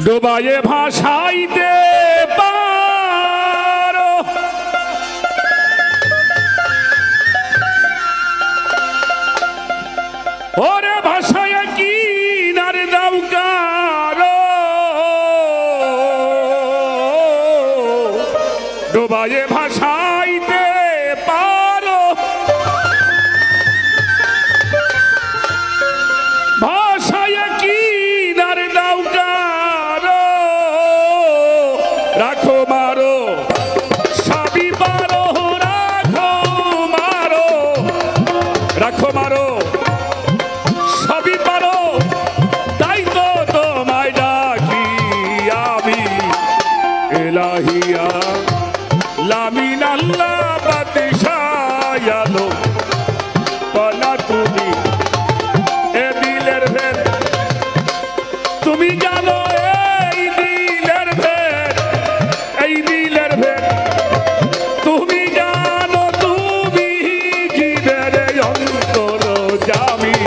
ডোবায়ে ভাসাইতে পারো ওরে ভাসায় কি নারে দাও কারো ডোবায়ে ভাসাইতে পারো ভাসায় কি নারে দাও কারো রাখো মারো সবই পারো রাখো মারো রাখো মারো সবই পারো তাই তো তোমায় ডাকি আমি এলাহিয়া লামিন আল্লাহ বাদশায়ালো পালা তুমি এ দিলের ভেদ তুমি জানো এই দিলের ভেদ এই দিলের ভেদ তুমি জানো তুমি জীবের অন্তর জামি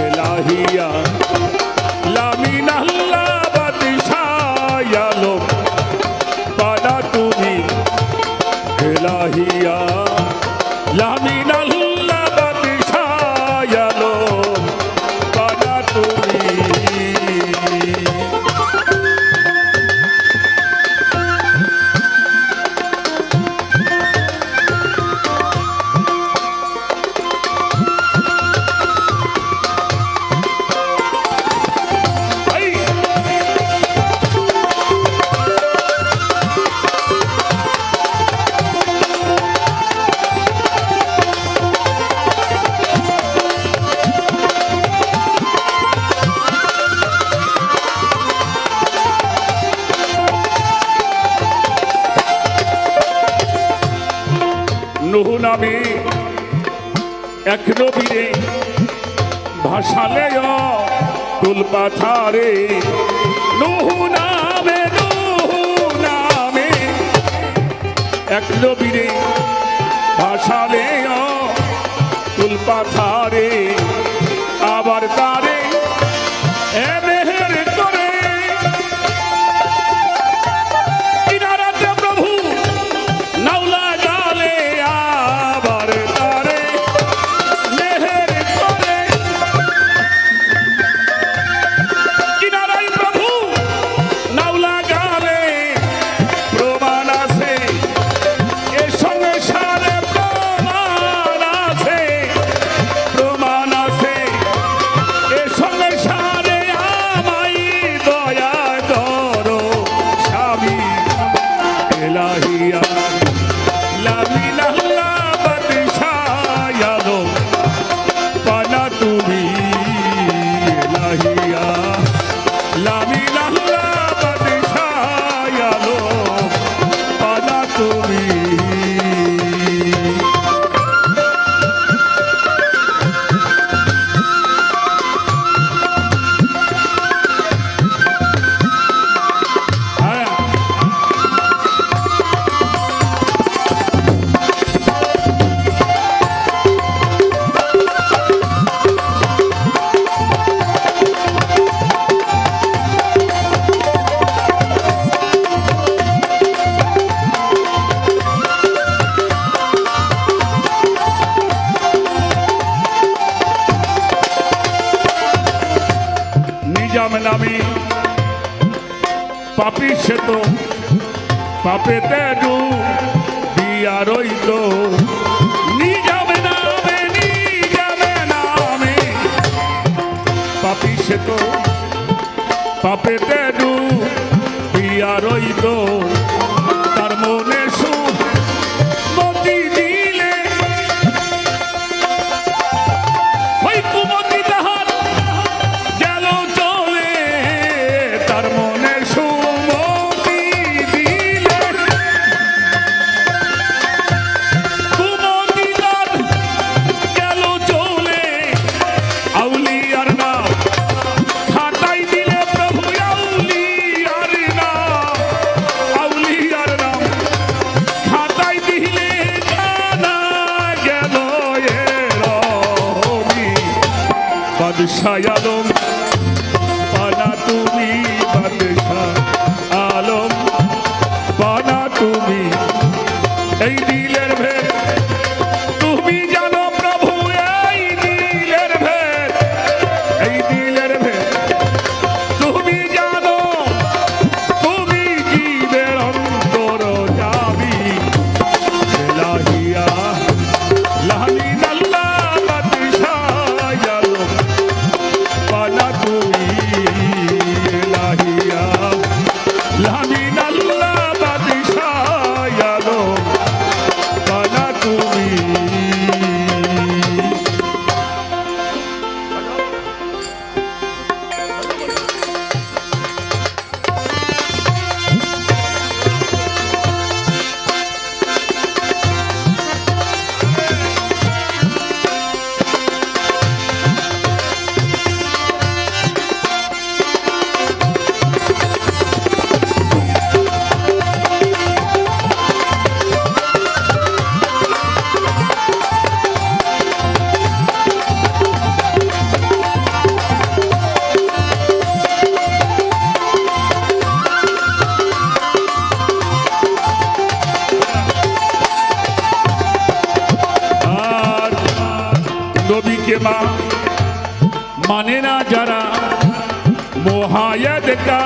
এলাহিয়া লামিন আল্লাহ বাদশায়ালো পালা তুমি এলাহিয়া লামিন আল্লাহ বাদশায়ালো পালা তুমি নুহু নামে এক নবীরে ভাসালে তুল পাথারে নুহু নামে এক নবীরে ভাসালে তুল পাথারে আবার তারে এ মেহের করে কিনারাতে প্রভু নাওলা জালে আবার তারে মেহের করে কিনারাই প্রভু নাওলা জালে প্রমাণ আছে এ সংসারে প্রমাণ আছে এ সংসারে আমায় দয়া করো স্বামী এলাহিয়া লামিন আল্লাহ বাদশায়ালো পালা তুমি এলাহিয়া লামিন আল্লাহ বাদশায়ালো পালা তুমি নিজাম নামে পাপি সে তো পাপেতে ডুবিয়া রইত নিজাম নামে পাপি সে তো পাপেতে ডুবিয়া রইত তার মনে সুমতি দিলে ওই কুমতি তাহার গেল চলে তার মনে সুমতি দিলে কুমতি তার গেল চলে আউলিয়ার নাম খাতাই দিলে প্রভু আউলিয়ার নাম বাদশাহ আলম পানা তুমি বাদশাহ আলম পানা তুমি এই দিলের ভেদ তুমি জানো প্রভু এই দিলের ভেদ এই দিলের ভেদ তুমি জানো তুমি জীবের অন্তর যাবি এলাহিয়া লামিন আল্লাহ বাদশাহ আলম পানা তুমি এলাহিয়া লামিন আল্লাহ বাদশাহ আলম পানা তুমি নবীকে মানে না যারা মোহায়দ কা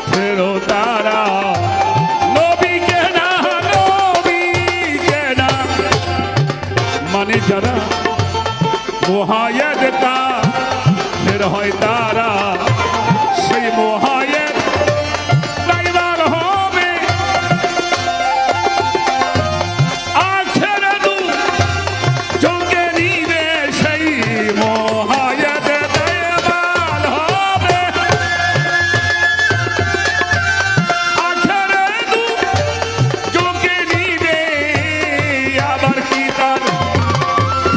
ফেরো তারা নবীকে না মানে যারা মোহায়দ কা ফের হয় তারা সেই মোহায়দ লাইবার হবে আখের দু চোখে নিবে সেই মোহায়দ দয়াবান হবে আখের দু চোখে নিবে আবার কি তার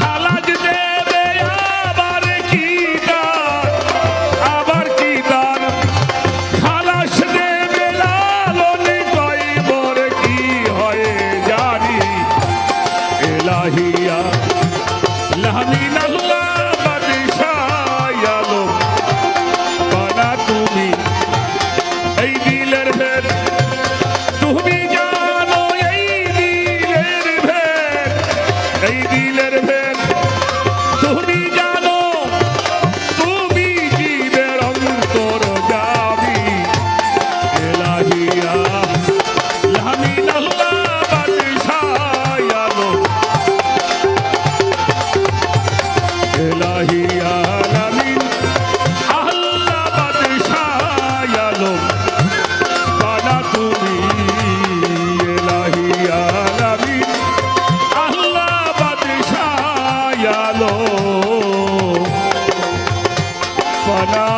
খালাজ দেবে আবার কি তার খালাস দেবে লালন কইবর কি হয় জানি এলাহিয়া লামিন আল্লাহ বাদশাহ আলম পানা তুমি এই দিলের ভেদ তুমি জানো এই দিলের ভেদ এই দিলের ভেদ তুমি জানো তুমি জীবের অন্তর যাবি এলাহিয়া লামিন আল্লাহ বাদশাহ আলম এলাহিয়া লামিন আল্লাহ বাদশাহ আলম পানা তুমি এলাহিয়া লামিন আল্লাহ বাদশাহ আলম পানা